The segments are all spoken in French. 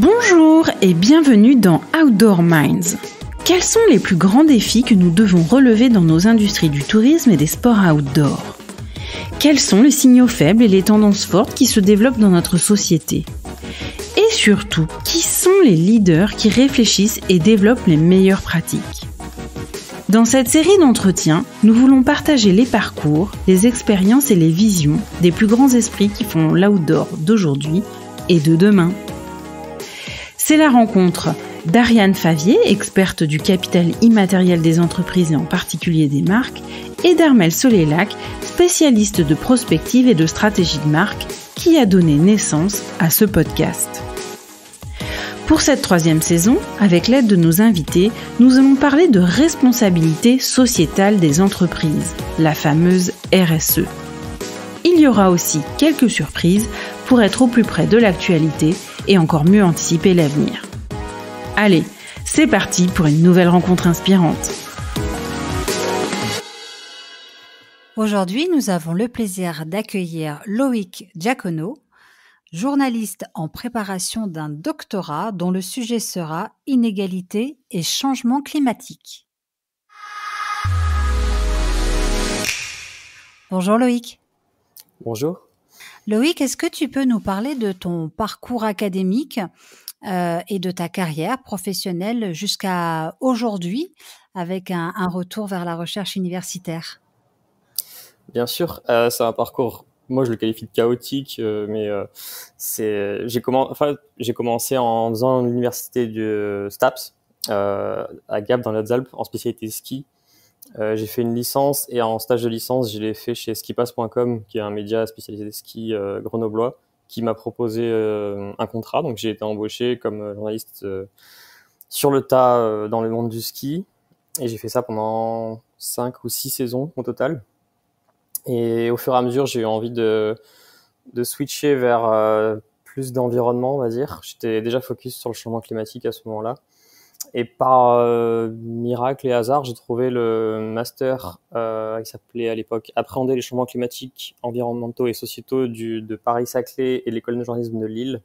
Bonjour et bienvenue dans Outdoor Minds. Quels sont les plus grands défis que nous devons relever dans nos industries du tourisme et des sports outdoor ? Quels sont les signaux faibles et les tendances fortes qui se développent dans notre société ? Et surtout, qui sont les leaders qui réfléchissent et développent les meilleures pratiques ? Dans cette série d'entretiens, nous voulons partager les parcours, les expériences et les visions des plus grands esprits qui font l'outdoor d'aujourd'hui et de demain. C'est la rencontre d'Ariane Favier, experte du capital immatériel des entreprises et en particulier des marques, et d'Armelle Solélac, spécialiste de prospective et de stratégie de marque, qui a donné naissance à ce podcast. Pour cette 3e saison, avec l'aide de nos invités, nous allons parler de responsabilité sociétale des entreprises, la fameuse RSE. Il y aura aussi quelques surprises pour être au plus près de l'actualité et encore mieux anticiper l'avenir. Allez, c'est parti pour une nouvelle rencontre inspirante. Aujourd'hui, nous avons le plaisir d'accueillir Loïc Diacono, journaliste en préparation d'un doctorat dont le sujet sera inégalité et changement climatique. Bonjour Loïc. Bonjour. Loïc, est-ce que tu peux nous parler de ton parcours académique et de ta carrière professionnelle jusqu'à aujourd'hui avec un retour vers la recherche universitaire ? Bien sûr, c'est un parcours, moi je le qualifie de chaotique, mais j'ai commencé en faisant l'université du STAPS à Gap dans les Hautes-Alpes en spécialité ski. J'ai fait une licence et en stage de licence, je l'ai fait chez skipass.com, qui est un média spécialisé de ski grenoblois, qui m'a proposé un contrat. Donc j'ai été embauché comme journaliste sur le tas dans le monde du ski. Et j'ai fait ça pendant 5 ou 6 saisons au total. Et au fur et à mesure, j'ai eu envie de switcher vers plus d'environnement, on va dire. J'étais déjà focus sur le changement climatique à ce moment-là. Et par miracle et hasard, j'ai trouvé le master qui s'appelait à l'époque Appréhender les changements climatiques, environnementaux et sociétaux de Paris-Saclay et l'école de journalisme de Lille,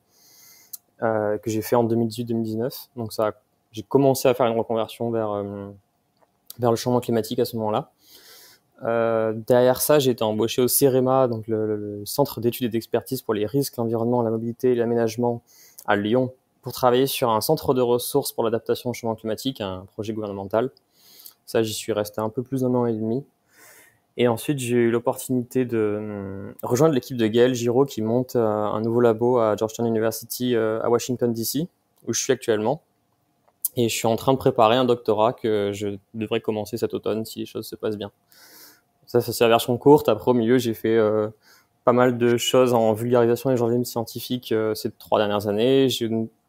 que j'ai fait en 2018-2019. Donc j'ai commencé à faire une reconversion vers le changement climatique à ce moment-là. Derrière ça, j'ai été embauché au CEREMA, donc le Centre d'études et d'expertise pour les risques, l'environnement, la mobilité et l'aménagement à Lyon, pour travailler sur un centre de ressources pour l'adaptation au changement climatique, un projet gouvernemental. Ça, j'y suis resté un peu plus d'1 an et demi. Et ensuite, j'ai eu l'opportunité de rejoindre l'équipe de Gaël Giraud qui monte un nouveau labo à Georgetown University à Washington DC, où je suis actuellement. Et je suis en train de préparer un doctorat que je devrais commencer cet automne si les choses se passent bien. Ça c'est la version courte. Après, au milieu, j'ai fait pas mal de choses en vulgarisation et journalisme scientifique ces 3 dernières années.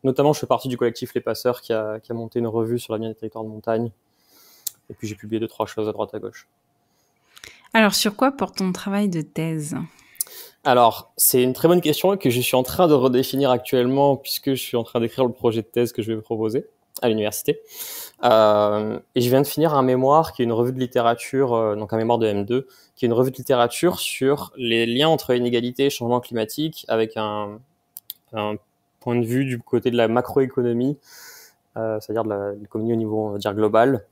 Notamment, je fais partie du collectif Les Passeurs qui a monté une revue sur l'avenir des territoires de montagne. Et puis, j'ai publié 2-3 choses à droite à gauche. Alors, sur quoi porte ton travail de thèse ? Alors, c'est une très bonne question que je suis en train de redéfinir actuellement puisque je suis en train d'écrire le projet de thèse que je vais proposer à l'université. Et je viens de finir un mémoire qui est une revue de littérature, donc un mémoire de M2, qui est une revue de littérature sur les liens entre inégalité et changement climatique avec un point de vue du côté de la macroéconomie, c'est-à-dire de l'économie au niveau, on va dire, global,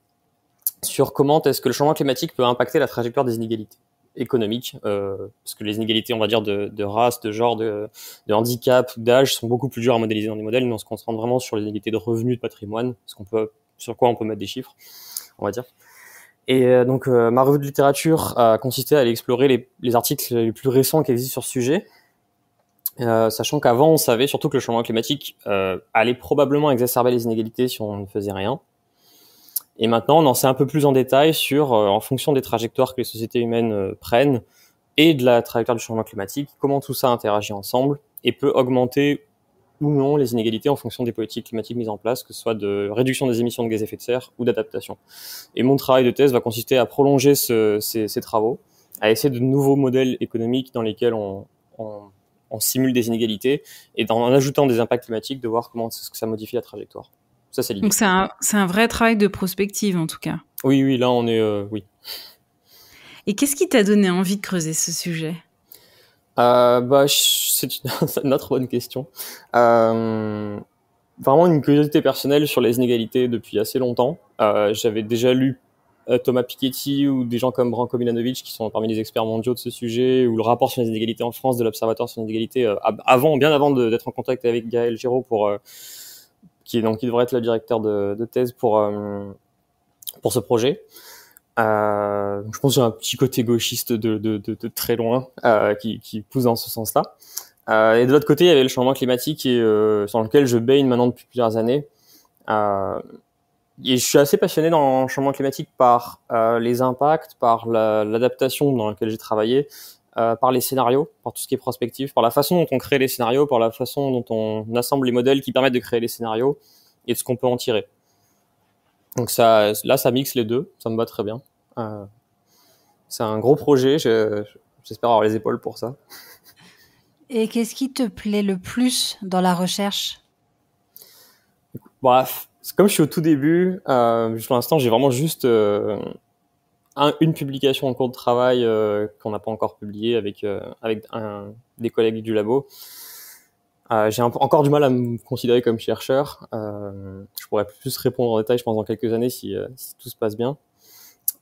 sur comment est-ce que le changement climatique peut impacter la trajectoire des inégalités économiques, parce que les inégalités, on va dire, de race, de genre, de handicap, d'âge sont beaucoup plus dures à modéliser dans des modèles. Nous, on se concentre vraiment sur les inégalités de revenus, de patrimoine, sur quoi on peut mettre des chiffres, on va dire. Et donc, ma revue de littérature a consisté à aller explorer les articles les plus récents qui existent sur ce sujet, sachant qu'avant, on savait surtout que le changement climatique allait probablement exacerber les inégalités si on ne faisait rien. Et maintenant, on en sait un peu plus en détail sur, en fonction des trajectoires que les sociétés humaines prennent et de la trajectoire du changement climatique, comment tout ça interagit ensemble et peut augmenter ou non les inégalités en fonction des politiques climatiques mises en place, que ce soit de réduction des émissions de gaz à effet de serre ou d'adaptation. Et mon travail de thèse va consister à prolonger ces travaux, à essayer de nouveaux modèles économiques dans lesquels on simule des inégalités et en ajoutant des impacts climatiques, de voir comment est-ce que ça modifie la trajectoire. Ça, c'est l'idée. Donc c'est un vrai travail de prospective en tout cas. Oui, là on est... oui. Et qu'est-ce qui t'a donné envie de creuser ce sujet ? C'est une autre bonne question. vraiment une curiosité personnelle sur les inégalités depuis assez longtemps. J'avais déjà lu Thomas Piketty ou des gens comme Branko Milanovic qui sont parmi les experts mondiaux de ce sujet, ou le rapport sur les inégalités en France de l'Observatoire sur les inégalités bien avant d'être en contact avec Gaël Giraud qui devrait être le directeur de thèse pour ce projet. Je pense que j'ai un petit côté gauchiste de très loin qui pousse dans ce sens-là. Et de l'autre côté, il y avait le changement climatique sur lequel je baigne maintenant depuis plusieurs années. Et je suis assez passionné dans le changement climatique par les impacts, par l'adaptation dans laquelle j'ai travaillé, par les scénarios, par tout ce qui est prospectif, par la façon dont on crée les scénarios, par la façon dont on assemble les modèles qui permettent de créer les scénarios et de ce qu'on peut en tirer. Donc ça mixe les deux, ça me va très bien. C'est un gros projet, j'espère avoir les épaules pour ça. Et qu'est-ce qui te plaît le plus dans la recherche ? Bref, comme je suis au tout début, pour l'instant, j'ai vraiment juste une publication en cours de travail qu'on n'a pas encore publiée avec des collègues du labo. J'ai encore du mal à me considérer comme chercheur. Je pourrais plus répondre en détail, je pense, dans quelques années si tout se passe bien.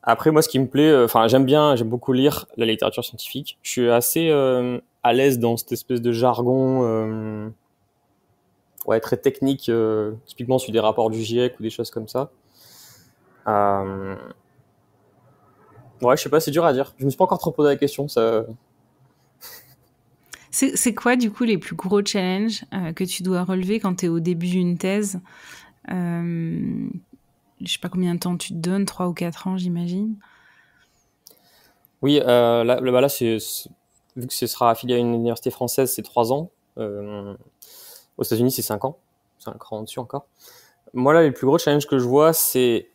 Après, moi, ce qui me plaît, j'aime beaucoup lire la littérature scientifique. Je suis assez à l'aise dans cette espèce de jargon très technique, typiquement sur des rapports du GIEC ou des choses comme ça. Ouais, je sais pas, c'est dur à dire. Je me suis pas encore trop posé la question. Ça... C'est quoi, du coup, les plus gros challenges que tu dois relever quand tu es au début d'une thèse ? Je sais pas combien de temps tu te donnes, 3 ou 4 ans, j'imagine. Oui, là, vu que ce sera affilié à une université française, c'est 3 ans. Aux États-Unis, c'est 5 ans. C'est un cran dessus encore. Moi, là, les plus gros challenges que je vois, c'est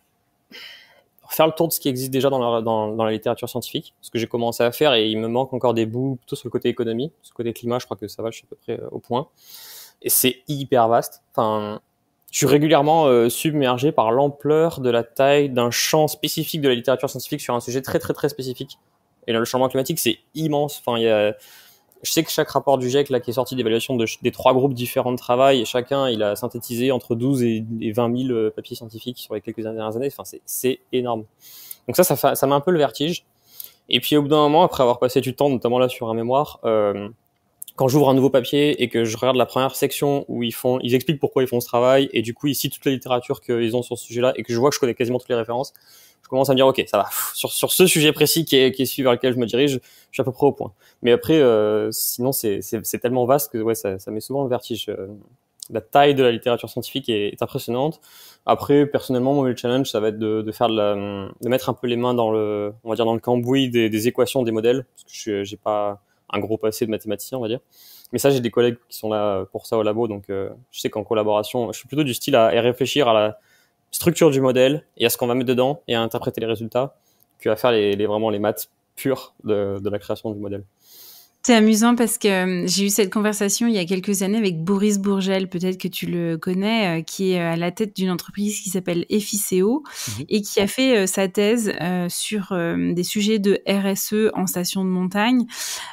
faire le tour de ce qui existe déjà dans la littérature scientifique, ce que j'ai commencé à faire, et il me manque encore des bouts plutôt sur le côté économie. Sur le côté climat, je crois que ça va, je suis à peu près au point. Et c'est hyper vaste. Enfin, je suis régulièrement submergé par l'ampleur de la taille d'un champ spécifique de la littérature scientifique sur un sujet très très très spécifique. Et là, le changement climatique, c'est immense. Enfin, je sais que chaque rapport du GIEC là, qui est sorti d'évaluation des 3 groupes différents de travail, et chacun, il a synthétisé entre 12 et 20 000 papiers scientifiques sur les quelques dernières années. Enfin, c'est énorme. Donc ça met un peu le vertige. Et puis au bout d'un moment, après avoir passé du temps, notamment là sur un mémoire, quand j'ouvre un nouveau papier et que je regarde la première section où ils expliquent pourquoi ils font ce travail, et du coup ils citent toute la littérature qu'ils ont sur ce sujet-là, et que je vois que je connais quasiment toutes les références, je commence à me dire ok, ça va, sur ce sujet précis qui est celui vers lequel je me dirige, je suis à peu près au point. Mais après sinon c'est tellement vaste que ouais, ça met souvent le vertige. La taille de la littérature scientifique est impressionnante. Après, personnellement, moi, le challenge, ça va être de mettre un peu les mains dans le cambouis des équations, des modèles, parce que j'ai pas un gros passé de mathématicien, on va dire. Mais ça, j'ai des collègues qui sont là pour ça au labo, donc je sais qu'en collaboration, je suis plutôt du style à réfléchir à la structure du modèle et à ce qu'on va mettre dedans et à interpréter les résultats, qu'à faire vraiment les maths pures de la création du modèle. C'est amusant parce que j'ai eu cette conversation il y a quelques années avec Boris Bourgel, peut-être que tu le connais, qui est à la tête d'une entreprise qui s'appelle Efficeo et qui a fait sa thèse sur des sujets de RSE en station de montagne.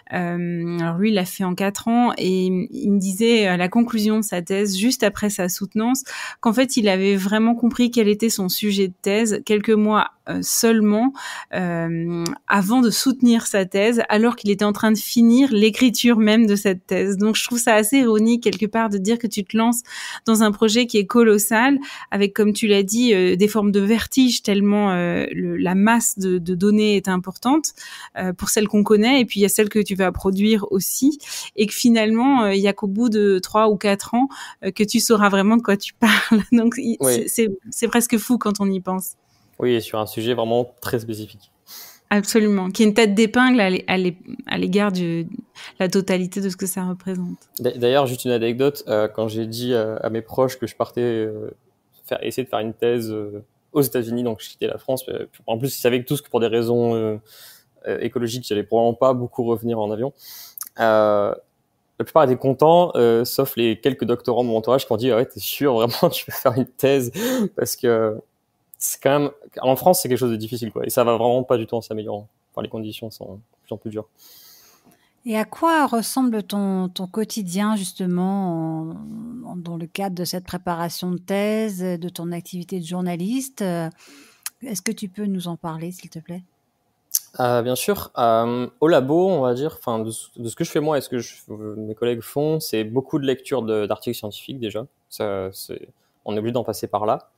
Alors lui, il l'a fait en 4 ans et il me disait à la conclusion de sa thèse, juste après sa soutenance, qu'en fait, il avait vraiment compris quel était son sujet de thèse quelques mois seulement avant de soutenir sa thèse, alors qu'il était en train de finir l'écriture même de cette thèse. Donc, je trouve ça assez ironique, quelque part, de dire que tu te lances dans un projet qui est colossal, avec, comme tu l'as dit, des formes de vertige, tellement la masse de données est importante pour celles qu'on connaît, et puis il y a celles que tu vas produire aussi, et que finalement, il y a qu'au bout de 3 ou 4 ans que tu sauras vraiment de quoi tu parles. Donc, oui. c'est presque fou quand on y pense. Oui, sur un sujet vraiment très spécifique. Absolument, qui est une tête d'épingle à l'égard de la totalité de ce que ça représente. D'ailleurs, juste une anecdote, quand j'ai dit à mes proches que je partais essayer de faire une thèse aux États-Unis, donc je quittais la France, en plus ils savaient tous que pour des raisons écologiques, j'allais probablement pas beaucoup revenir en avion. La plupart étaient contents, sauf les quelques doctorants de mon entourage qui m'ont dit ah ouais, t'es sûr vraiment tu veux faire une thèse, parce que c'est quand même, en France, c'est quelque chose de difficile, quoi. Et ça va vraiment pas du tout en s'améliorant. Enfin, les conditions sont de plus en plus dures. Et à quoi ressemble ton quotidien justement dans le cadre de cette préparation de thèse, de ton activité de journaliste? Est-ce que tu peux nous en parler, s'il te plaît? Bien sûr. Au labo, on va dire, enfin, de ce que je fais moi et ce que mes collègues font, c'est beaucoup de lecture d'articles scientifiques déjà. On est obligé d'en passer par là.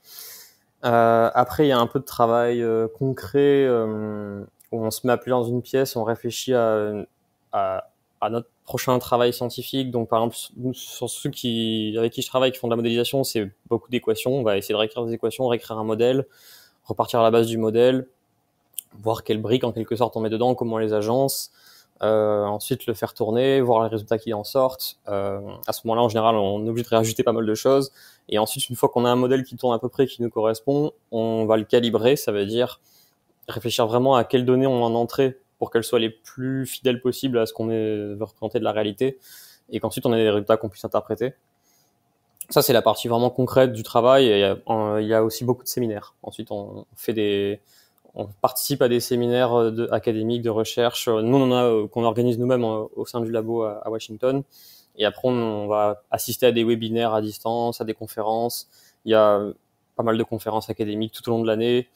Après, il y a un peu de travail concret où on se met à plusieurs dans une pièce, on réfléchit à, à notre prochain travail scientifique. Donc, par exemple, sur avec qui je travaille, qui font de la modélisation, c'est beaucoup d'équations. On va essayer de réécrire des équations, réécrire un modèle, repartir à la base du modèle, voir quelles briques en quelque sorte on met dedans, comment on les agence, ensuite le faire tourner, voir les résultats qui en sortent. À ce moment-là, en général, on est obligé de réajuster pas mal de choses. Et ensuite, une fois qu'on a un modèle qui tourne à peu près, qui nous correspond, on va le calibrer. Ça veut dire réfléchir vraiment à quelles données on en entrer pour qu'elles soient les plus fidèles possibles à ce qu'on veut représenter de la réalité, et qu'ensuite on ait des résultats qu'on puisse interpréter. Ça, c'est la partie vraiment concrète du travail. Et il y a aussi beaucoup de séminaires. Ensuite, on participe à des séminaires académiques, de recherche. Nous, on en a qu'on organise nous-mêmes au sein du labo à Washington. Et après, on va assister à des webinaires à distance, à des conférences. Il y a pas mal de conférences académiques tout au long de l'année.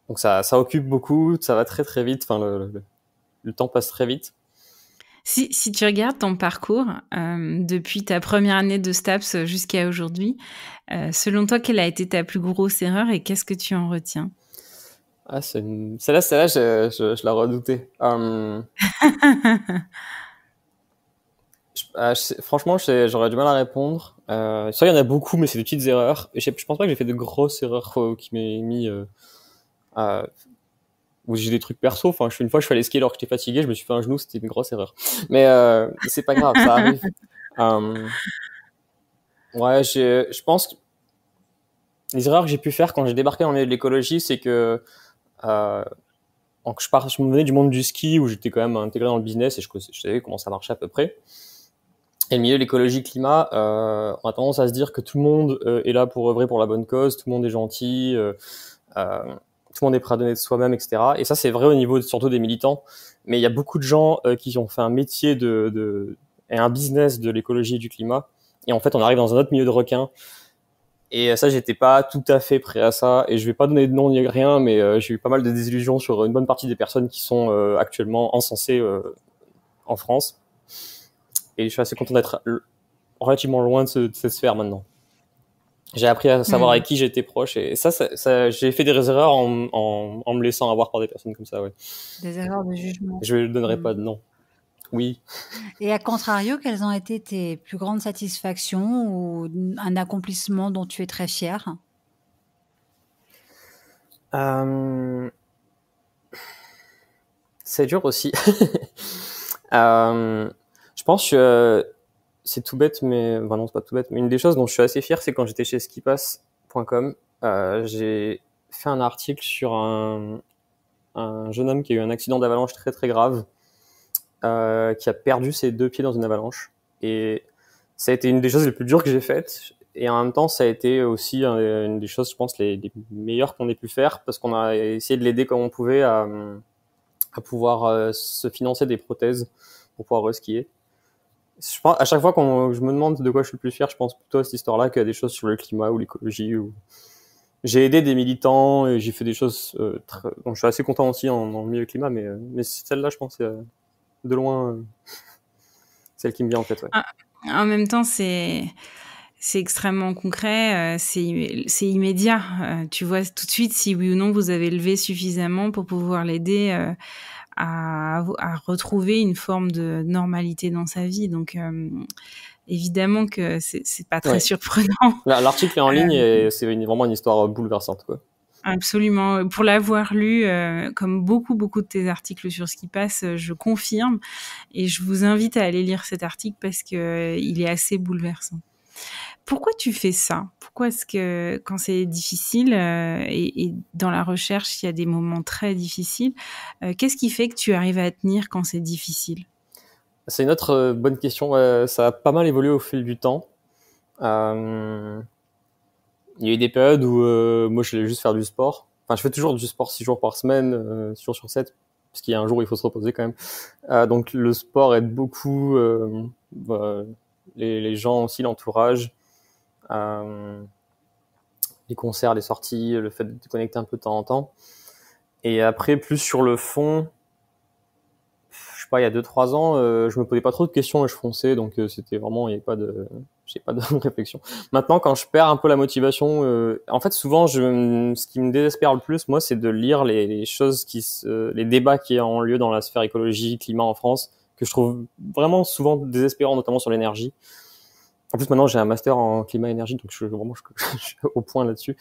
Donc ça occupe beaucoup, ça va très très vite. Enfin, le temps passe très vite. Si tu regardes ton parcours, depuis ta première année de STAPS jusqu'à aujourd'hui, selon toi, quelle a été ta plus grosse erreur et qu'est-ce que tu en retiens? Ah, celle-là, je la redoutais. Franchement, j'aurais du mal à répondre. Ça, il y en a beaucoup, mais c'est des petites erreurs. Et je pense pas que j'ai fait de grosses erreurs qui m'aient mis où j'ai des trucs perso. Enfin, une fois, je suis allé skier alors que j'étais fatigué, je me suis fait un genou, c'était une grosse erreur. Mais c'est pas grave, ça arrive. Ouais, je pense que les erreurs que j'ai pu faire quand j'ai débarqué dans le milieu de l'écologie, c'est que je me venais du monde du ski où j'étais quand même intégré dans le business et je savais comment ça marchait à peu près. Et le milieu de l'écologie climat, on a tendance à se dire que tout le monde est là pour œuvrer pour la bonne cause, tout le monde est gentil, tout le monde est prêt à donner de soi-même, etc. Et ça, c'est vrai au niveau surtout des militants. Mais il y a beaucoup de gens qui ont fait un métier et un business de l'écologie et du climat. Et en fait, on arrive dans un autre milieu de requins. Et ça, j'étais pas tout à fait prêt à ça. Et je vais pas donner de nom ni rien, mais j'ai eu pas mal de désillusions sur une bonne partie des personnes qui sont actuellement encensées en France. Et je suis assez content d'être relativement loin de cette sphère maintenant. J'ai appris à savoir avec qui j'étais proche, et ça j'ai fait des erreurs en me laissant avoir par des personnes comme ça, ouais. Des erreurs de jugement. Je ne donnerai pas de nom. Oui. Et à contrario, quelles ont été tes plus grandes satisfactions ou un accomplissement dont tu es très fier? C'est dur aussi. Je pense que c'est tout bête, mais enfin non, c'est pas tout bête. Mais une des choses dont je suis assez fier, c'est quand j'étais chez skipass.com, j'ai fait un article sur un jeune homme qui a eu un accident d'avalanche très très grave, qui a perdu ses 2 pieds dans une avalanche. Et ça a été une des choses les plus dures que j'ai faites. Et en même temps, ça a été aussi une des choses, je pense, les meilleures qu'on ait pu faire, parce qu'on a essayé de l'aider comme on pouvait à pouvoir se financer des prothèses pour pouvoir reskier. Je pense, à chaque fois je me demande de quoi je suis le plus fier, je pense plutôt à cette histoire-là qu'à des choses sur le climat ou l'écologie. J'ai aidé des militants et j'ai fait des choses dont je suis assez content aussi dans le milieu climat, mais celle-là, je pense, c'est de loin celle qui me vient en tête. Ouais. En même temps, c'est extrêmement concret, c'est immédiat. Tu vois tout de suite si oui ou non vous avez levé suffisamment pour pouvoir l'aider à retrouver une forme de normalité dans sa vie. Donc, évidemment que c'est pas très surprenant. L'article est en ligne et c'est vraiment une histoire bouleversante, quoi. Absolument. Pour l'avoir lu, comme beaucoup de tes articles sur ce qui passe, je confirme. Et je vous invite à aller lire cet article parce que il est assez bouleversant. Pourquoi tu fais ça? Pourquoi est-ce que quand c'est difficile et dans la recherche, il y a des moments très difficiles, qu'est-ce qui fait que tu arrives à tenir quand c'est difficile? C'est une autre bonne question. Ça a pas mal évolué au fil du temps. Il y a eu des périodes où moi je voulais juste faire du sport. Enfin, je fais toujours du sport 6 jours par semaine, 6 jours sur 7, parce qu'il y a un jour où il faut se reposer quand même. Donc le sport aide beaucoup les gens aussi, l'entourage, les concerts, les sorties, le fait de te connecter un peu de temps en temps. Et après, plus sur le fond, je sais pas, il y a 2-3 ans, je me posais pas trop de questions et je fonçais, donc c'était vraiment, j'ai pas de réflexion. Maintenant, quand je perds un peu la motivation, en fait, souvent, ce qui me désespère le plus, moi, c'est de lire les choses les débats qui ont lieu dans la sphère écologie, climat en France, que je trouve vraiment souvent désespérants, notamment sur l'énergie. En plus, maintenant, j'ai un master en climat-énergie, donc je suis au point là-dessus.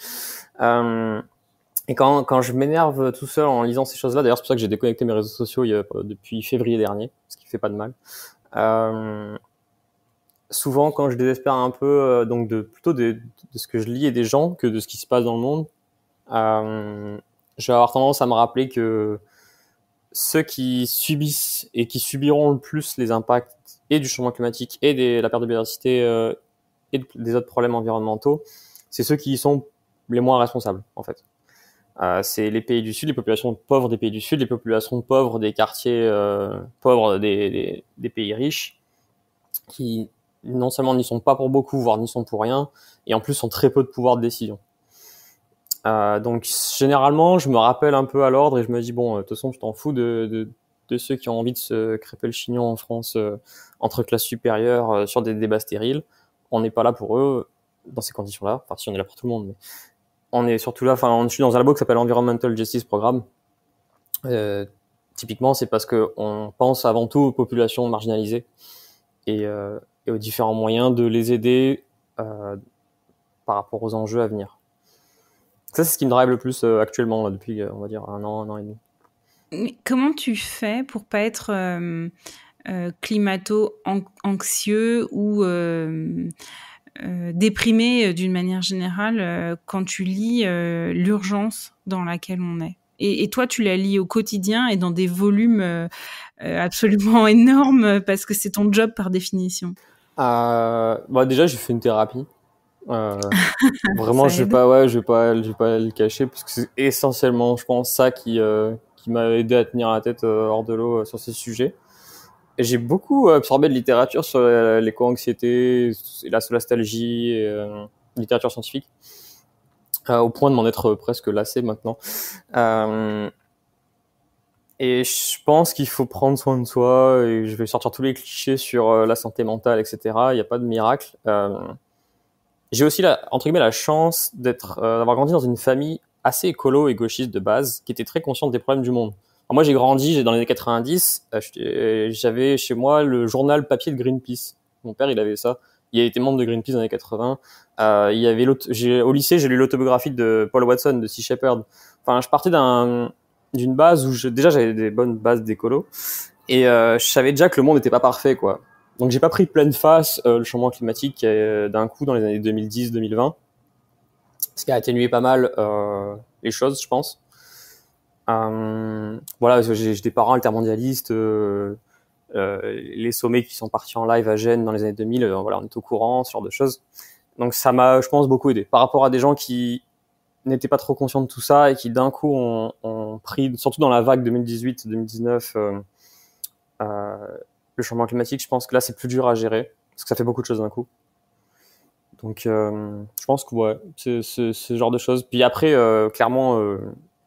Et quand je m'énerve tout seul en lisant ces choses-là, d'ailleurs, c'est pour ça que j'ai déconnecté mes réseaux sociaux depuis février dernier, ce qui fait pas de mal. Souvent, quand je désespère un peu, donc plutôt de ce que je lis et des gens que de ce qui se passe dans le monde, je vais avoir tendance à me rappeler que ceux qui subissent et qui subiront le plus les impacts et du changement climatique et de la perte de biodiversité et des autres problèmes environnementaux, c'est ceux qui sont les moins responsables, en fait. C'est les pays du Sud, les populations pauvres des pays du Sud, les populations pauvres des quartiers pauvres des pays riches, qui non seulement n'y sont pas pour beaucoup, voire n'y sont pour rien, et en plus ont très peu de pouvoir de décision. Donc généralement, je me rappelle un peu à l'ordre et je me dis bon, de toute façon, tu t'en fous de ceux qui ont envie de se crêper le chignon en France entre classes supérieures sur des débats stériles. On n'est pas là pour eux dans ces conditions-là. Enfin, si on est là pour tout le monde, mais on est surtout là. Enfin, je suis dans un labo qui s'appelle Environmental Justice Programme. Typiquement, c'est parce que on pense avant tout aux populations marginalisées et aux différents moyens de les aider par rapport aux enjeux à venir. Ça, c'est ce qui me drive le plus actuellement, là, depuis, on va dire, un an et demi. Mais comment tu fais pour pas être climato-anxieux ou déprimé d'une manière générale quand tu lis l'urgence dans laquelle on est? Et toi, tu la lis au quotidien et dans des volumes absolument énormes parce que c'est ton job par définition. Déjà, j'ai fait une thérapie. Vraiment, je vais pas le cacher parce que c'est essentiellement, je pense, ça qui m'a aidé à tenir la tête hors de l'eau sur ces sujets. Et j'ai beaucoup absorbé de littérature sur l'éco-anxiété, la solastalgie, littérature scientifique, au point de m'en être presque lassé maintenant. Et je pense qu'il faut prendre soin de soi, et je vais sortir tous les clichés sur la santé mentale, etc. Il n'y a pas de miracle. J'ai aussi entre guillemets la chance d'avoir grandi dans une famille assez écolo et gauchiste de base, qui était très consciente des problèmes du monde. Alors moi, j'ai grandi dans les années 90, j'avais chez moi le journal papier de Greenpeace. Mon père, il avait ça. Il a été membre de Greenpeace dans les années 80. Il y avait au lycée, j'ai lu l'autobiographie de Paul Watson, de Sea Shepherd. Enfin, je partais d'une base où déjà j'avais des bonnes bases d'écolo, et je savais déjà que le monde n'était pas parfait, quoi. Donc j'ai pas pris pleine face le changement climatique d'un coup dans les années 2010-2020, ce qui a atténué pas mal les choses, je pense. Voilà, j'ai des parents altermondialistes, les sommets qui sont partis en live à Gênes dans les années 2000, voilà, on est au courant, ce genre de choses. Donc ça m'a, je pense, beaucoup aidé par rapport à des gens qui n'étaient pas trop conscients de tout ça et qui d'un coup ont pris, surtout dans la vague 2018-2019, le changement climatique. Je pense que là c'est plus dur à gérer parce que ça fait beaucoup de choses d'un coup. Donc je pense que ouais, c'est ce genre de choses. Puis après, clairement,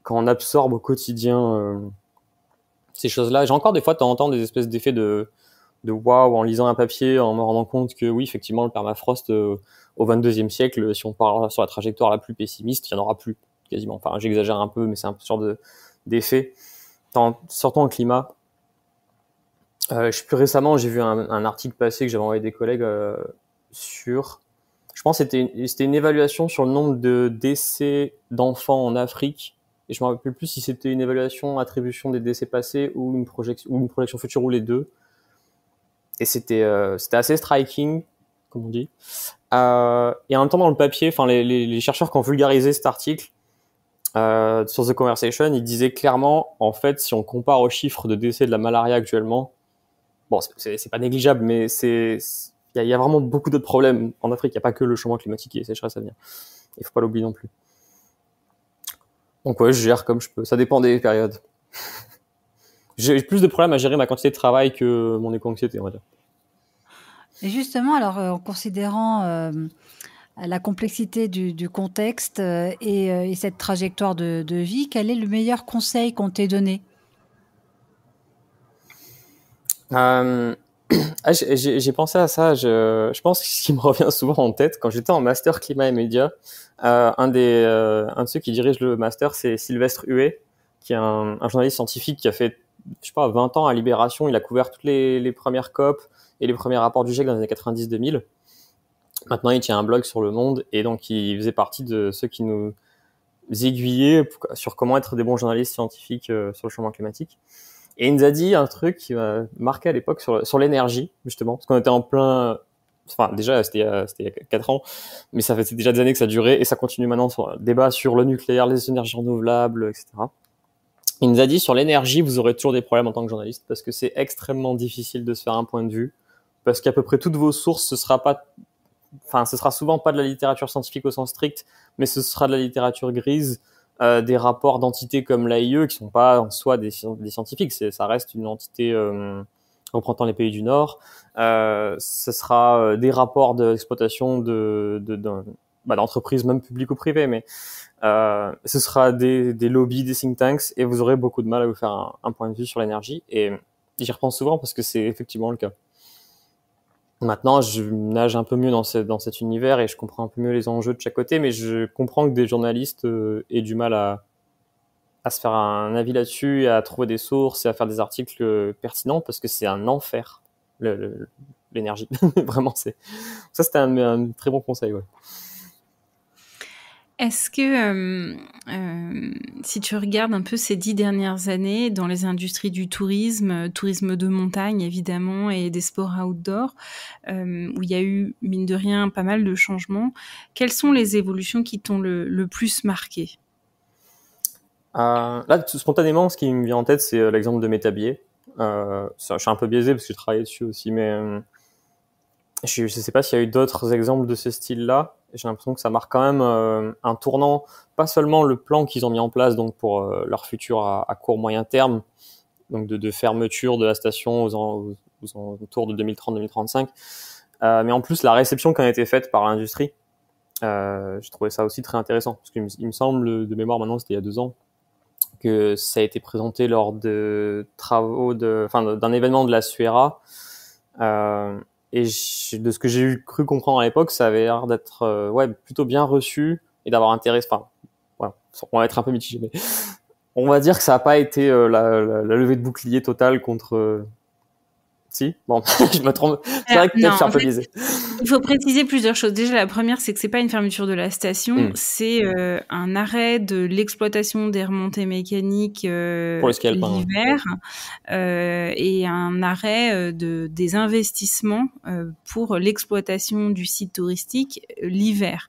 quand on absorbe au quotidien ces choses-là, j'ai encore des fois de temps en temps des espèces d'effets de waouh en lisant un papier, en me rendant compte que oui, effectivement, le permafrost au 22e siècle, si on part sur la trajectoire la plus pessimiste, il n'y en aura plus quasiment. Enfin, j'exagère un peu, mais c'est un genre d'effet. Surtout en climat. Plus récemment, j'ai vu un article passer que j'avais envoyé des collègues sur. Je pense que c'était une évaluation sur le nombre de décès d'enfants en Afrique. Et je me rappelle plus si c'était une évaluation, attribution des décès passés ou une projection future ou les deux. Et c'était assez striking, comme on dit. Et en même temps, dans le papier, enfin les chercheurs qui ont vulgarisé cet article sur The Conversation, ils disaient clairement, en fait, si on compare aux chiffres de décès de la malaria actuellement, bon, c'est pas négligeable, mais il y a vraiment beaucoup d'autres problèmes en Afrique. Il n'y a pas que le changement climatique et les sécheresses à venir. Il faut pas l'oublier non plus. Donc ouais, je gère comme je peux. Ça dépend des périodes. j'ai plus de problèmes à gérer ma quantité de travail que mon éco-anxiété, on va dire. Et justement, alors, en considérant la complexité du contexte et cette trajectoire de vie, quel est le meilleur conseil qu'on t'ait donné? J'ai pensé à ça. Je pense que ce qui me revient souvent en tête, quand j'étais en master climat et médias, un de ceux qui dirige le master, c'est Sylvestre Huet, qui est un journaliste scientifique qui a fait, je sais pas, 20 ans à Libération. Il a couvert toutes les premières COP et les premiers rapports du GIEC dans les années 90-2000. Maintenant, il tient un blog sur Le Monde, et donc il faisait partie de ceux qui nous aiguillaient sur comment être des bons journalistes scientifiques sur le changement climatique. Et il nous a dit un truc qui m'a marqué à l'époque sur l'énergie, justement, parce qu'on était en plein... Enfin, déjà, c'était il y a 4 ans, mais ça fait déjà des années que ça durait, et ça continue maintenant sur le débat sur le nucléaire, les énergies renouvelables, etc. Il nous a dit, sur l'énergie, vous aurez toujours des problèmes en tant que journaliste, parce que c'est extrêmement difficile de se faire un point de vue, parce qu'à peu près toutes vos sources, ce sera souvent pas de la littérature scientifique au sens strict, mais ce sera de la littérature grise, des rapports d'entités comme l'AIE qui sont pas en soi des scientifiques, ça reste une entité représentant les pays du Nord. Ce sera des rapports d'exploitation d'entreprises, même publiques ou privées, mais ce sera des lobbies, des think tanks, et vous aurez beaucoup de mal à vous faire un point de vue sur l'énergie. Et j'y repense souvent parce que c'est effectivement le cas. Maintenant, je nage un peu mieux dans cet univers et je comprends un peu mieux les enjeux de chaque côté, mais je comprends que des journalistes aient du mal à se faire un avis là-dessus, et à trouver des sources et à faire des articles pertinents, parce que c'est un enfer, l'énergie. Vraiment, ça, c'était un très bon conseil, ouais. Est-ce que, si tu regardes un peu ces 10 dernières années dans les industries du tourisme, tourisme de montagne évidemment, et des sports outdoor, où il y a eu, mine de rien, pas mal de changements, quelles sont les évolutions qui t'ont le plus marqué? Là, spontanément, ce qui me vient en tête, c'est l'exemple de Métabier. Je suis un peu biaisé parce que j'ai travaillé dessus aussi, mais je sais pas s'il y a eu d'autres exemples de ce style-là. J'ai l'impression que ça marque quand même un tournant, pas seulement le plan qu'ils ont mis en place donc pour leur futur à court moyen terme, donc de fermeture de la station aux alentours de 2030-2035, mais en plus la réception qui a été faite par l'industrie. J'ai trouvé ça aussi très intéressant, parce qu'il me semble, de mémoire maintenant, c'était il y a 2 ans, que ça a été présenté lors de travaux d'un événement de la SUERA, et de ce que j'ai cru comprendre à l'époque, ça avait l'air d'être plutôt bien reçu et d'avoir intéressé. Enfin, voilà, on va être un peu mitigé, mais on va dire que ça n'a pas été la levée de bouclier totale contre. Si, bon, je me trompe. C'est vrai que peut-être je suis un peu biaisé. Il faut préciser plusieurs choses. Déjà, la première, c'est que c'est pas une fermeture de la station, c'est un arrêt de l'exploitation des remontées mécaniques pour l'hiver, et un arrêt des investissements pour l'exploitation du site touristique l'hiver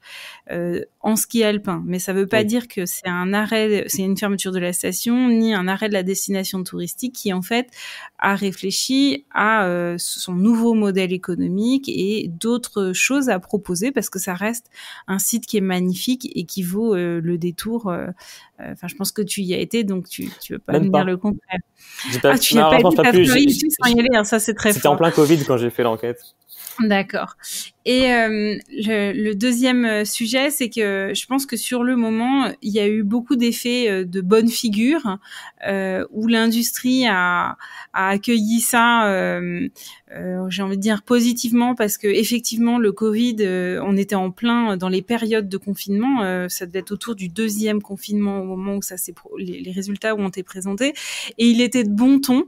en ski alpin. Mais ça veut pas dire que c'est une fermeture de la station ni un arrêt de la destination touristique, qui en fait a réfléchi à son nouveau modèle économique et d'autres choses à proposer, parce que ça reste un site qui est magnifique et qui vaut le détour. Enfin, je pense que tu y as été, donc tu veux pas me dire le contraire. Tu n'as pas été à Fleury sans y aller, hein, ça c'est très fort. C'était en plein Covid quand j'ai fait l'enquête. D'accord. Et le deuxième sujet, c'est que je pense que sur le moment, il y a eu beaucoup d'effets de bonne figure, où l'industrie a accueilli ça, j'ai envie de dire positivement, parce que effectivement le Covid, on était en plein dans les périodes de confinement, ça devait être autour du 2e confinement au moment où les résultats ont été présentés, et il était de bon ton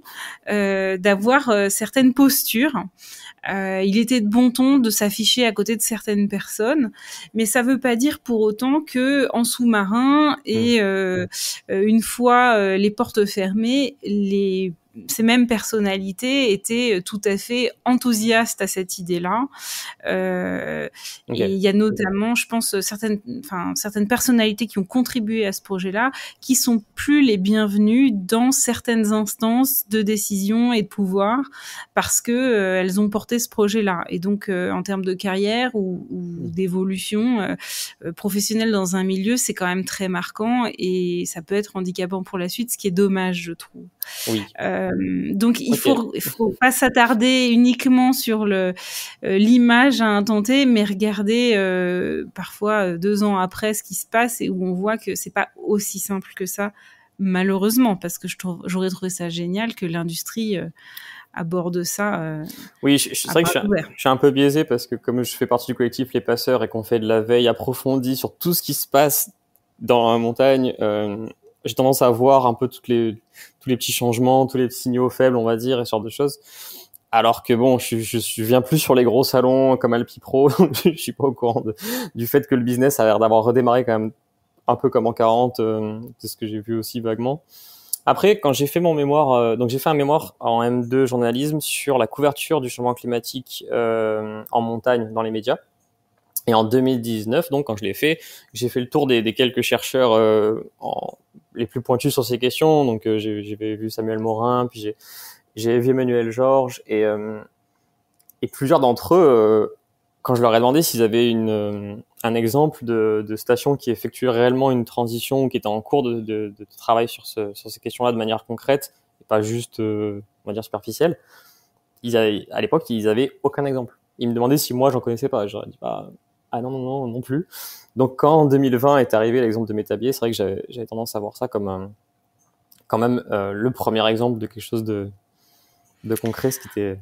d'avoir certaines postures. Il était de bon ton de s'afficher à côté de certaines personnes, mais ça veut pas dire pour autant que en sous-marin et une fois les portes fermées, ces mêmes personnalités étaient tout à fait enthousiastes à cette idée-là. Et il y a notamment, je pense, certaines personnalités qui ont contribué à ce projet-là, qui sont plus les bienvenues dans certaines instances de décision et de pouvoir, parce que elles ont porté ce projet-là. Et donc, en termes de carrière ou d'évolution professionnelle dans un milieu, c'est quand même très marquant, et ça peut être handicapant pour la suite, ce qui est dommage, je trouve. Oui. Donc il faut pas s'attarder uniquement sur l'image à un temps T, mais regarder parfois 2 ans après ce qui se passe et où on voit que c'est pas aussi simple que ça, malheureusement, parce que j'aurais trouvé ça génial que l'industrie aborde ça. Oui, c'est vrai que je suis un peu biaisé parce que comme je fais partie du collectif Les Passeurs et qu'on fait de la veille approfondie sur tout ce qui se passe dans la montagne, j'ai tendance à voir un peu tous les petits changements, tous les signaux faibles, on va dire, et ce genre de choses. Alors que bon, je viens plus sur les gros salons comme Alpipro, je suis pas au courant du fait que le business a l'air d'avoir redémarré quand même un peu comme en 40, c'est ce que j'ai vu aussi vaguement. Après, quand j'ai fait mon mémoire, donc j'ai fait un mémoire en M2 journalisme sur la couverture du changement climatique en montagne dans les médias. Et en 2019, donc quand je l'ai fait, j'ai fait le tour des quelques chercheurs les plus pointus sur ces questions. Donc j'ai vu Samuel Morin, puis j'ai vu Emmanuel Georges et plusieurs d'entre eux, quand je leur ai demandé s'ils avaient un exemple de station qui effectuait réellement une transition ou qui était en cours de travail sur ces questions-là de manière concrète et pas juste, on va dire, superficielle, à l'époque, ils avaient aucun exemple. Ils me demandaient si moi, j'en connaissais pas. Je leur ai dit, ah non plus. Donc, quand en 2020 est arrivé l'exemple de Métabier, c'est vrai que j'avais tendance à voir ça comme quand même le premier exemple de quelque chose de concret, ce qui était...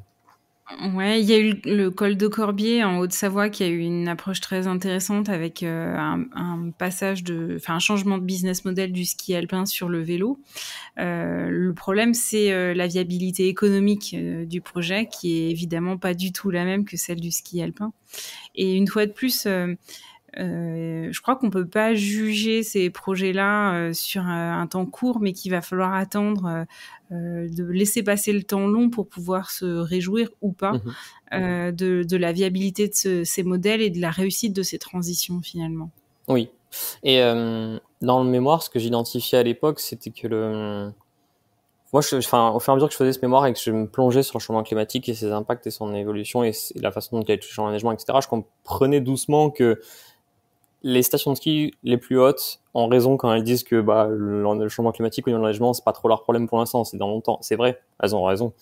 Ouais, il y a eu le col de Corbier en Haute-Savoie qui a eu une approche très intéressante avec un passage un changement de business model du ski alpin sur le vélo. Le problème, c'est la viabilité économique du projet qui est évidemment pas du tout la même que celle du ski alpin. Et une fois de plus, je crois qu'on peut pas juger ces projets-là sur un temps court, mais qu'il va falloir attendre de laisser passer le temps long pour pouvoir se réjouir ou pas de la viabilité de ces modèles et de la réussite de ces transitions finalement. Oui. Et dans le mémoire, ce que j'identifiais à l'époque, c'était que moi, au fur et à mesure que je faisais ce mémoire et que je me plongeais sur le changement climatique et ses impacts et son évolution et la façon dont il a touché l'enneigement, etc., je comprenais doucement que les stations de ski les plus hautes ont raison quand elles disent que le changement climatique ou l'enneigement, c'est pas trop leur problème pour l'instant, c'est dans longtemps. C'est vrai, elles ont raison.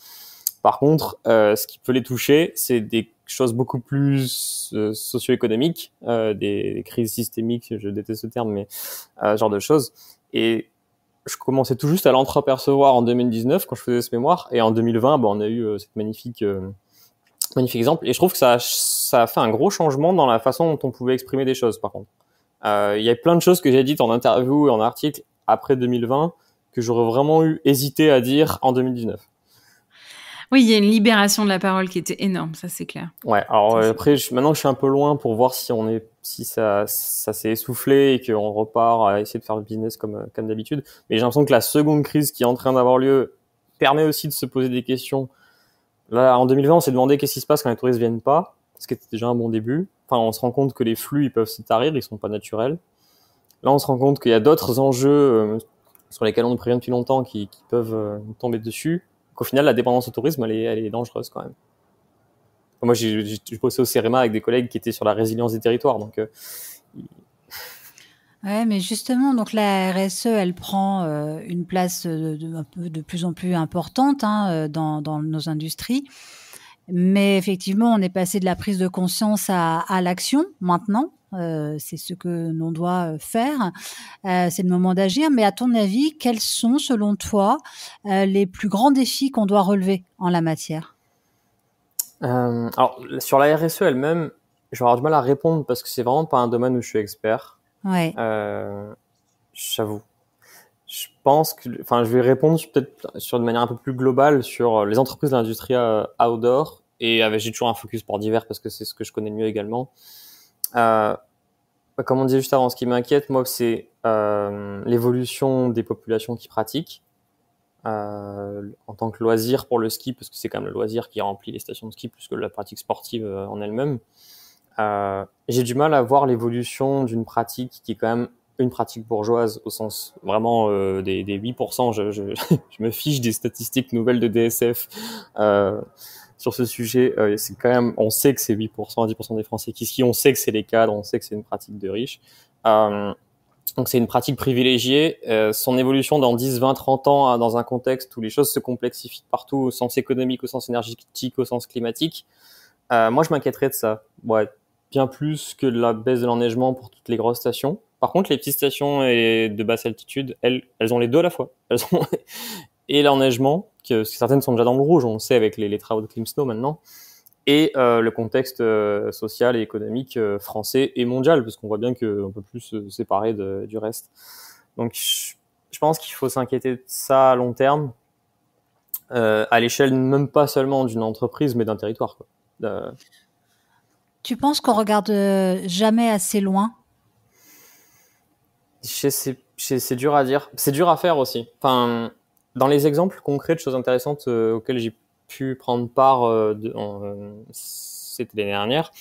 Par contre, ce qui peut les toucher, c'est des choses beaucoup plus socio-économiques, des crises systémiques, je déteste ce terme, mais ce genre de choses. Et je commençais tout juste à l'entreapercevoir en 2019 quand je faisais ce mémoire, et en 2020, on a eu cette magnifique exemple. Et je trouve que ça a fait un gros changement dans la façon dont on pouvait exprimer des choses, par contre. Il y a plein de choses que j'ai dites en interview et en article après 2020 que j'aurais vraiment hésité à dire en 2019. Oui, il y a une libération de la parole qui était énorme, ça c'est clair. Ouais, alors après, maintenant je suis un peu loin pour voir si ça s'est essoufflé et qu'on repart à essayer de faire le business comme d'habitude. Mais j'ai l'impression que la seconde crise qui est en train d'avoir lieu permet aussi de se poser des questions. Là, en 2020, on s'est demandé qu'est-ce qui se passe quand les touristes viennent pas, ce qui était déjà un bon début. Enfin, on se rend compte que les flux, ils peuvent se tarir, ils sont pas naturels. Là, on se rend compte qu'il y a d'autres enjeux sur lesquels on prévient depuis longtemps qui peuvent nous tomber dessus. Qu'au final, la dépendance au tourisme, elle est dangereuse quand même. Moi, j'ai bossé au CEREMA avec des collègues qui étaient sur la résilience des territoires, donc... Ouais, mais justement, donc la RSE, elle prend une place de plus en plus importante dans nos industries. Mais effectivement, on est passé de la prise de conscience à l'action maintenant. C'est ce que l'on doit faire. C'est le moment d'agir. Mais à ton avis, quels sont, selon toi, les plus grands défis qu'on doit relever en la matière ? Alors, sur la RSE elle-même, je vais avoir du mal à répondre parce que c'est vraiment pas un domaine où je suis expert. Ouais. J'avoue. Je pense que, je vais répondre peut-être sur une manière un peu plus globale sur les entreprises de l'industrie outdoor et j'ai toujours un focus sport d'hiver parce que c'est ce que je connais le mieux également. Comme on disait juste avant, ce qui m'inquiète, moi, c'est l'évolution des populations qui pratiquent en tant que loisir pour le ski, parce que c'est quand même le loisir qui remplit les stations de ski plus que la pratique sportive en elle-même. J'ai du mal à voir l'évolution d'une pratique qui est quand même une pratique bourgeoise au sens vraiment des 8%. Je me fiche des statistiques nouvelles de DSF sur ce sujet. C'est quand même, on sait que c'est 8% à 10% des Français qui skient, on sait que c'est les cadres, on sait que c'est une pratique de riches. Donc c'est une pratique privilégiée. Son évolution dans 10, 20, 30 ans dans un contexte où les choses se complexifient partout au sens économique, au sens énergétique, au sens climatique, moi je m'inquiéterais de ça. Ouais, bien plus que de la baisse de l'enneigement pour toutes les grosses stations. Par contre, les petites stations et de basse altitude, elles ont les deux à la fois. Elles ont et l'enneigement, que certaines sont déjà dans le rouge, on le sait avec les travaux de Clim Snow maintenant, et le contexte social et économique français et mondial, parce qu'on voit bien qu'on peut plus se séparer du reste. Donc, je pense qu'il faut s'inquiéter de ça à long terme, à l'échelle même pas seulement d'une entreprise, mais d'un territoire, quoi. Tu penses qu'on regarde jamais assez loin? C'est dur à dire. C'est dur à faire aussi. Enfin, dans les exemples concrets de choses intéressantes auxquelles j'ai pu prendre part c'était l'année dernière.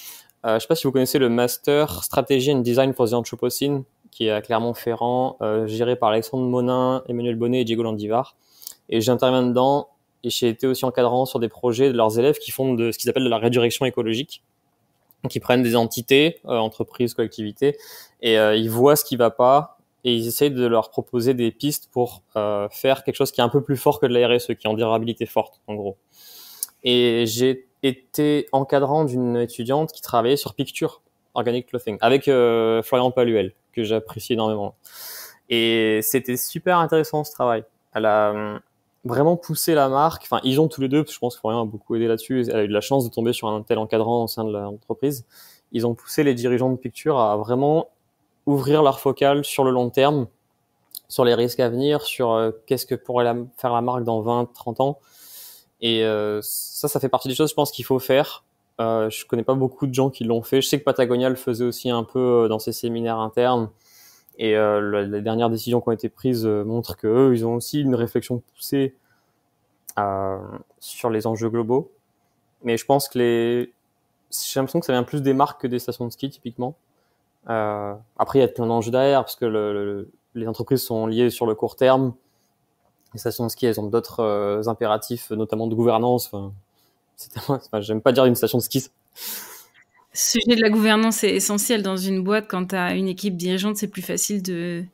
Je sais pas si vous connaissez le Master Strategy and Design for the Anthropocene, qui est à Clermont-Ferrand, géré par Alexandre Monin, Emmanuel Bonnet et Diego Landivar. Et j'interviens dedans, et j'ai été aussi encadrant sur des projets de leurs élèves qui font de ce qu'ils appellent de la résurrection écologique. Donc ils prennent des entités, entreprises, collectivités, et ils voient ce qui va pas, et ils essayent de leur proposer des pistes pour faire quelque chose qui est un peu plus fort que de la RSE, qui est en durabilité forte, en gros. Et j'ai été encadrant d'une étudiante qui travaillait sur Picture Organic Clothing, avec Florian Paluel, que j'apprécie énormément. Et c'était super intéressant ce travail. Elle a vraiment poussé la marque. Enfin, ils ont tous les deux, je pense que Florian a beaucoup aidé là-dessus. Elle a eu de la chance de tomber sur un tel encadrant au sein de l'entreprise. Ils ont poussé les dirigeants de Picture à vraiment ouvrir leur focale sur le long terme, sur les risques à venir, sur qu'est-ce que pourrait faire la marque dans 20, 30 ans. Et ça fait partie des choses, je pense, qu'il faut faire. Je connais pas beaucoup de gens qui l'ont fait. Je sais que Patagonia le faisait aussi un peu dans ses séminaires internes. Et les dernières décisions qui ont été prises montrent qu'eux, ils ont aussi une réflexion poussée sur les enjeux globaux. Mais je pense que j'ai l'impression que ça vient plus des marques que des stations de ski, typiquement. Après, il y a plein d'enjeux derrière, parce que les entreprises sont liées sur le court terme. Les stations de ski, elles ont d'autres impératifs, notamment de gouvernance. J'aime pas dire une station de ski. Ce sujet de la gouvernance est essentiel dans une boîte. Quand tu as une équipe dirigeante, c'est plus facile de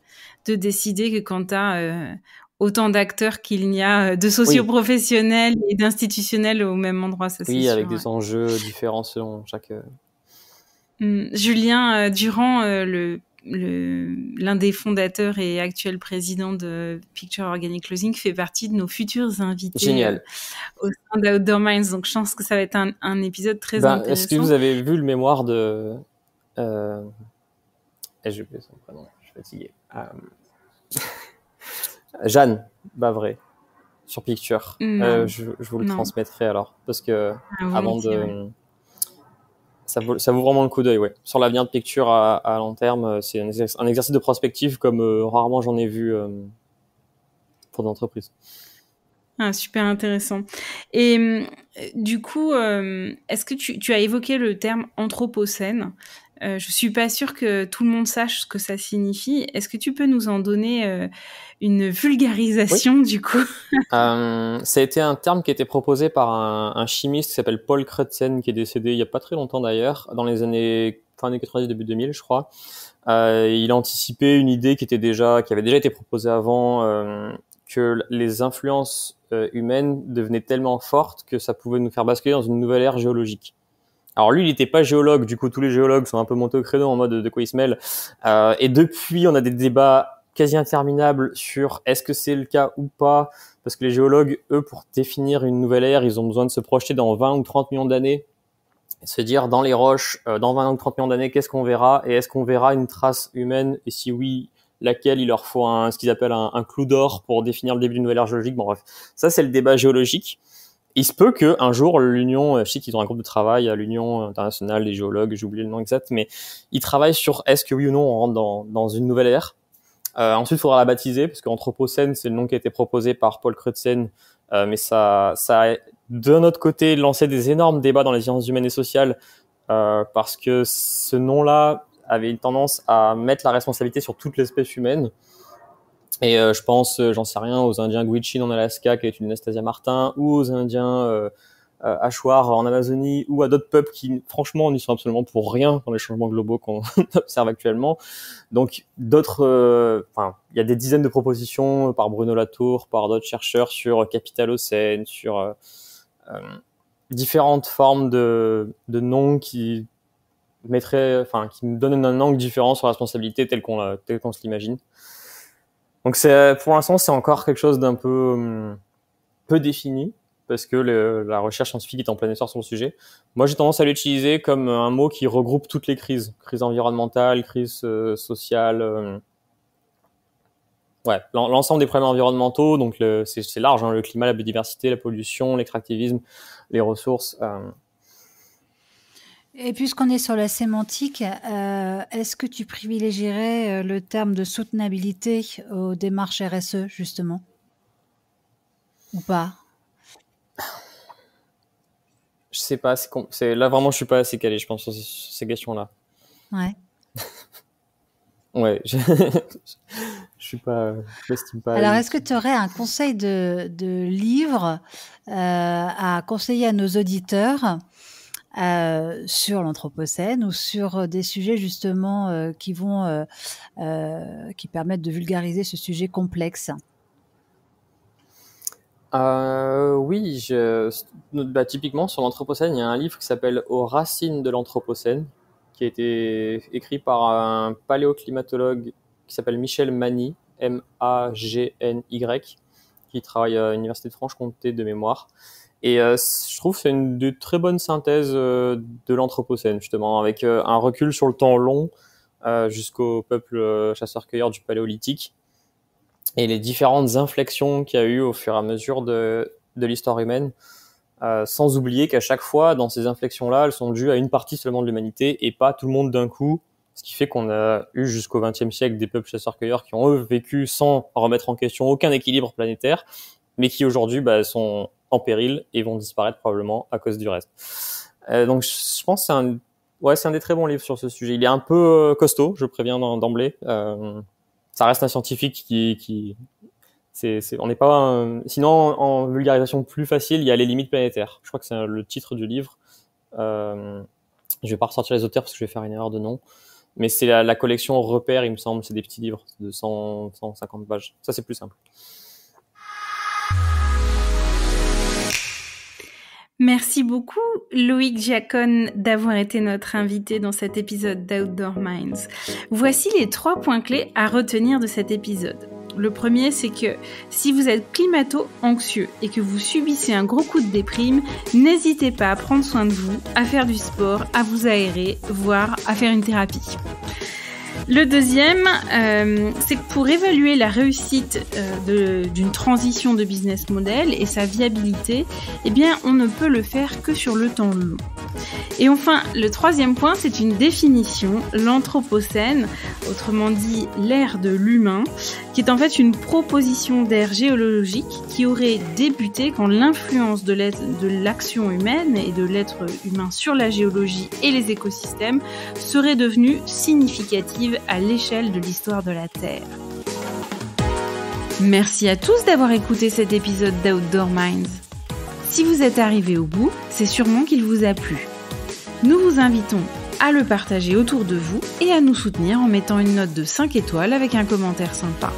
décider que quand tu as autant d'acteurs qu'il n'y a de socio-professionnels et d'institutionnels au même endroit. Ça, oui, c'est avec sûr, des enjeux différents selon chaque... Julien Durand, l'un des fondateurs et actuel président de Picture Organic Clothing, fait partie de nos futurs invités au sein d'Outdoor Minds. Donc, je pense que ça va être un épisode très intéressant. Est-ce que vous avez vu le mémoire de... J'ai oublié son prénom, je suis fatigué. Jeanne Bavray, sur Picture. Je vous le transmettrai alors, parce que avant de... Ça vaut vraiment le coup d'œil, ouais. Sur l'avenir de Picture à long terme, c'est un exercice de prospective comme rarement j'en ai vu pour d'entreprises. Ah, super intéressant. Et du coup, est-ce que tu as évoqué le terme anthropocène? Je suis pas sûre que tout le monde sache ce que ça signifie. Est-ce que tu peux nous en donner une vulgarisation, du coup? Ça a été un terme qui a été proposé par un chimiste qui s'appelle Paul Crutzen, qui est décédé il y a pas très longtemps d'ailleurs, dans les années 90, début 2000, je crois. Il a anticipé une idée qui avait déjà été proposée avant, que les influences humaines devenaient tellement fortes que ça pouvait nous faire basculer dans une nouvelle ère géologique. Alors lui, il n'était pas géologue, du coup tous les géologues sont un peu montés au créneau en mode de quoi ils se mêlent. Et depuis, on a des débats quasi interminables sur est-ce que c'est le cas ou pas, parce que les géologues, eux, pour définir une nouvelle ère, ils ont besoin de se projeter dans 20 ou 30 millions d'années, et se dire dans les roches, dans 20 ou 30 millions d'années, qu'est-ce qu'on verra, et est-ce qu'on verra une trace humaine, et si oui, laquelle? Il leur faut ce qu'ils appellent un clou d'or pour définir le début d'une nouvelle ère géologique. Bon bref, ça c'est le débat géologique. Il se peut que un jour l'Union, je sais qu'ils ont un groupe de travail à l'Union internationale des géologues, j'ai oublié le nom exact, mais ils travaillent sur est-ce que oui ou non on rentre dans une nouvelle ère. Ensuite, il faudra la baptiser, parce qu'Anthropocène, c'est le nom qui a été proposé par Paul Crutzen, mais ça a d'un autre côté lancé des énormes débats dans les sciences humaines et sociales, parce que ce nom-là avait une tendance à mettre la responsabilité sur toute l'espèce humaine. Et je pense, j'en sais rien, aux Indiens Gwich'in en Alaska, qui est une Anastasia Martin, ou aux Indiens hachoirs en Amazonie ou à d'autres peuples qui, franchement, n'y sont absolument pour rien dans les changements globaux qu'on observe actuellement. Donc, d'autres, il y a des dizaines de propositions par Bruno Latour, par d'autres chercheurs sur capitalocène, sur différentes formes de noms qui me donnent un angle différent sur la responsabilité telle qu'on se l'imagine. Donc, pour l'instant, c'est encore quelque chose d'un peu défini, parce que la recherche scientifique est en plein essor sur le sujet. Moi, j'ai tendance à l'utiliser comme un mot qui regroupe toutes les crises. Crise environnementale, crise sociale, l'ensemble des problèmes environnementaux. Donc, c'est large, hein, le climat, la biodiversité, la pollution, l'extractivisme, les ressources. Et puisqu'on est sur la sémantique, est-ce que tu privilégierais le terme de soutenabilité aux démarches RSE, justement? Ou pas? Je sais pas, là vraiment je suis pas assez calé, je pense, sur ces questions-là. Ouais. Ouais, je m'estime pas. Alors, est-ce que tu aurais un conseil de livre à conseiller à nos auditeurs sur l'anthropocène ou sur des sujets justement qui permettent de vulgariser ce sujet complexe? Oui, typiquement sur l'anthropocène, il y a un livre qui s'appelle Aux racines de l'anthropocène, qui a été écrit par un paléoclimatologue qui s'appelle Michel Magny, M-A-G-N-Y, qui travaille à l'Université de Franche-Comté de mémoire. Et je trouve que c'est une de très bonnes synthèses de l'anthropocène, justement, avec un recul sur le temps long jusqu'au peuple chasseur-cueilleur du Paléolithique, et les différentes inflexions qu'il y a eu au fur et à mesure de l'histoire humaine, sans oublier qu'à chaque fois, dans ces inflexions-là, elles sont dues à une partie seulement de l'humanité et pas tout le monde d'un coup, ce qui fait qu'on a eu jusqu'au XXe siècle des peuples chasseurs-cueilleurs qui ont eux vécu sans remettre en question aucun équilibre planétaire, mais qui aujourd'hui sont en péril et vont disparaître probablement à cause du reste. Donc je pense que c'est un des très bons livres sur ce sujet. Il est un peu costaud, je préviens d'emblée. Ça reste un scientifique on n'est pas sinon en vulgarisation plus facile, il y a les limites planétaires. Je crois que c'est le titre du livre. Je vais pas ressortir les auteurs parce que je vais faire une erreur de nom, mais c'est la collection Repères, il me semble. C'est des petits livres de 150 pages. Ça, c'est plus simple. Merci beaucoup Loïc Giacone d'avoir été notre invité dans cet épisode d'Outdoor Minds. Voici les 3 points clés à retenir de cet épisode. Le premier, c'est que si vous êtes climato-anxieux et que vous subissez un gros coup de déprime, n'hésitez pas à prendre soin de vous, à faire du sport, à vous aérer, voire à faire une thérapie. Le deuxième, c'est que pour évaluer la réussite d'une transition de business model et sa viabilité, on ne peut le faire que sur le temps long. Et enfin, le troisième point, c'est une définition, l'anthropocène, autrement dit l'ère de l'humain, qui est en fait une proposition d'ère géologique qui aurait débuté quand l'influence de l'action humaine et de l'être humain sur la géologie et les écosystèmes serait devenue significative à l'échelle de l'histoire de la Terre. Merci à tous d'avoir écouté cet épisode d'Outdoor Minds. Si vous êtes arrivé au bout, c'est sûrement qu'il vous a plu. Nous vous invitons à le partager autour de vous et à nous soutenir en mettant une note de 5 étoiles avec un commentaire sympa.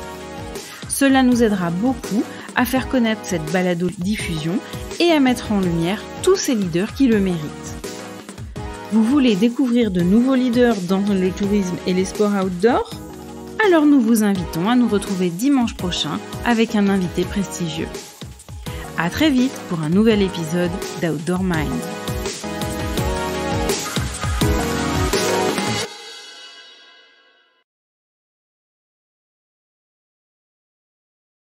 Cela nous aidera beaucoup à faire connaître cette balado-diffusion et à mettre en lumière tous ces leaders qui le méritent. Vous voulez découvrir de nouveaux leaders dans le tourisme et les sports outdoor ? Alors nous vous invitons à nous retrouver dimanche prochain avec un invité prestigieux. À très vite pour un nouvel épisode d'Outdoor Minds.